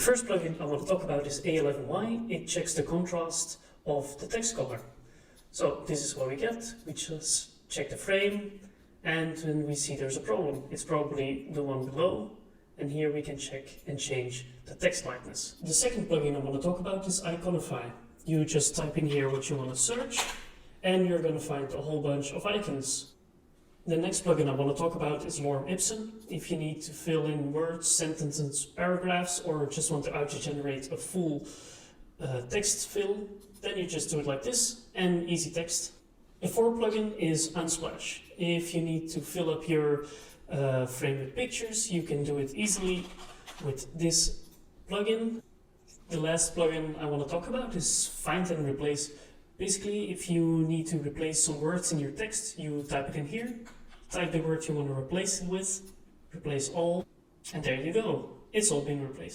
first plugin I want to talk about is A11Y. It checks the contrast of the text color. So this is what we get. We just check the frame, and when we see there's a problem, it's probably the one below. And here we can check and change the text lightness. The second plugin I want to talk about is Iconify. You just type in here what you want to search, and you're going to find a whole bunch of icons. The next plugin I want to talk about is Lorem Ipsum. If you need to fill in words, sentences, paragraphs, or just want to auto-generate a full text fill, then you just do it like this, and easy text. The fourth plugin is Unsplash. If you need to fill up your frame with pictures, you can do it easily with this plugin. The last plugin I want to talk about is Find and Replace. Basically, if you need to replace some words in your text, you type it in here, type the word you want to replace it with, replace all, and there you go. It's all been replaced.